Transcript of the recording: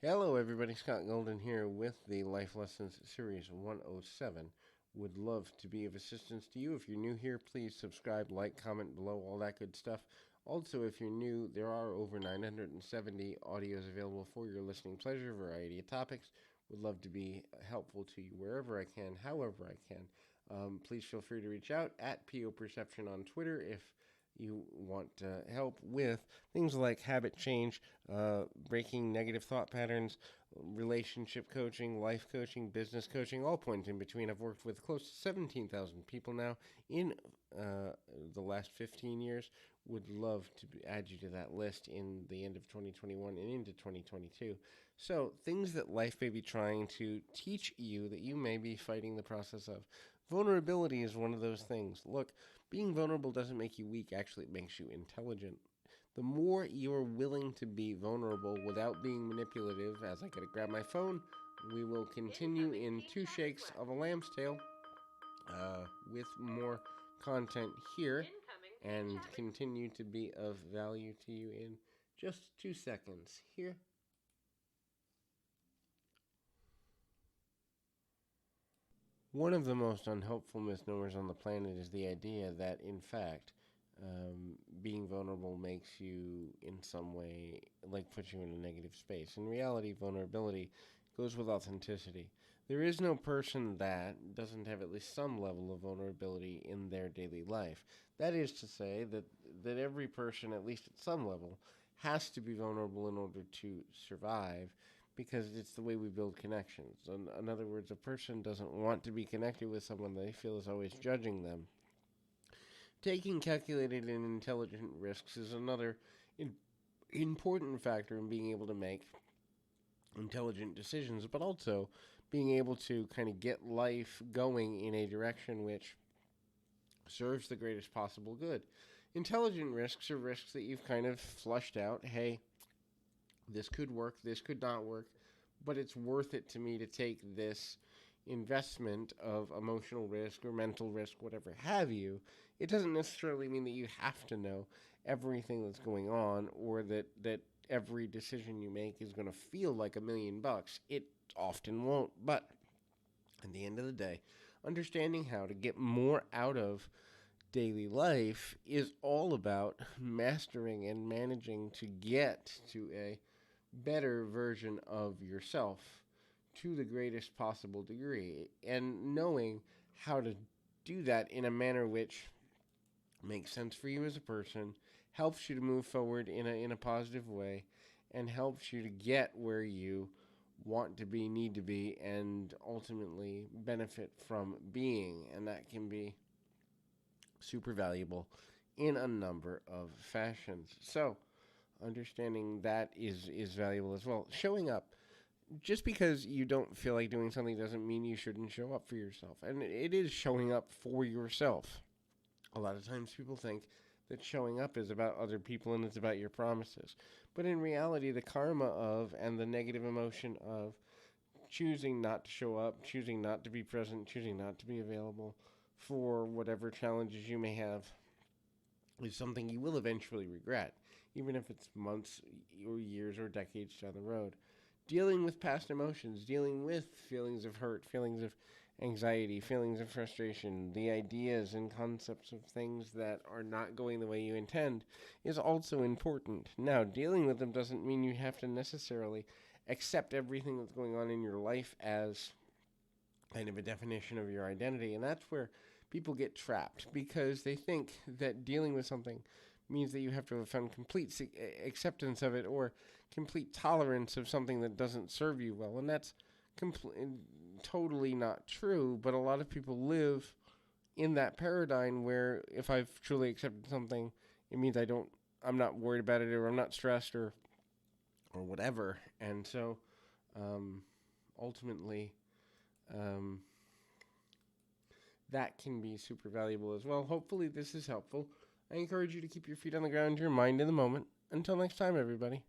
Hello, everybody. Scott Golden here with the Life Lessons Series 107. Would love to be of assistance to you. If you're new here, please subscribe, like, comment below, all that good stuff. Also, if you're new, there are over 970 audios available for your listening pleasure, variety of topics. Would love to be helpful to you wherever I can, however I can. Please feel free to reach out at PO Perception on Twitter if you want help with things like habit change, breaking negative thought patterns, relationship coaching, life coaching, business coaching, all points in between. I've worked with close to 17,000 people now in the last 15 years. Would love to add you to that list in the end of 2021 and into 2022. So, things that life may be trying to teach you that you may be fighting the process of. Vulnerability is one of those things. Look, being vulnerable doesn't make you weak, actually, it makes you intelligent. The more you're willing to be vulnerable without being manipulative, as I gotta grab my phone, we will continue in two shakes of a lamb's tail with more content here and continue to be of value to you in just 2 seconds here. One of the most unhelpful misnomers on the planet is the idea that, in fact, being vulnerable makes you, in some way, like puts you in a negative space. In reality, vulnerability goes with authenticity. There is no person that doesn't have at least some level of vulnerability in their daily life. That is to say that every person, at least at some level, has to be vulnerable in order to survive because it's the way we build connections. In other words, a person doesn't want to be connected with someone they feel is always judging them. Taking calculated and intelligent risks is another important factor in being able to make intelligent decisions, but also being able to kind of get life going in a direction which serves the greatest possible good. Intelligent risks are risks that you've kind of flushed out. Hey, this could work, this could not work, but it's worth it to me to take this investment of emotional risk or mental risk, whatever have you. It doesn't necessarily mean that you have to know everything that's going on or that every decision you make is going to feel like $1,000,000. It often won't, but at the end of the day, understanding how to get more out of daily life is all about mastering and managing to get to a better version of yourself to the greatest possible degree, and knowing how to do that in a manner which makes sense for you as a person, helps you to move forward in a positive way, and helps you to get where you want to be, need to be, and ultimately benefit from being. And that can be super valuable in a number of fashions. So, understanding that is valuable as well. Showing up. Just because you don't feel like doing something doesn't mean you shouldn't show up for yourself. And it is showing up for yourself. A lot of times people think that showing up is about other people and it's about your promises. But in reality, the karma of and the negative emotion of choosing not to show up, choosing not to be present, choosing not to be available for whatever challenges you may have is something you will eventually regret, even if it's months or years or decades down the road. Dealing with past emotions, dealing with feelings of hurt, feelings of anxiety, feelings of frustration, the ideas and concepts of things that are not going the way you intend is also important. Now, dealing with them doesn't mean you have to necessarily accept everything that's going on in your life as kind of a definition of your identity, and that's where people get trapped because they think that dealing with something means that you have to have found complete acceptance of it or complete tolerance of something that doesn't serve you well. And that's totally not true, but a lot of people live in that paradigm where if I've truly accepted something, it means I'm not worried about it, or I'm not stressed, or whatever. And so ultimately that can be super valuable as well. Hopefully this is helpful. I encourage you to keep your feet on the ground, your mind in the moment. Until next time, everybody.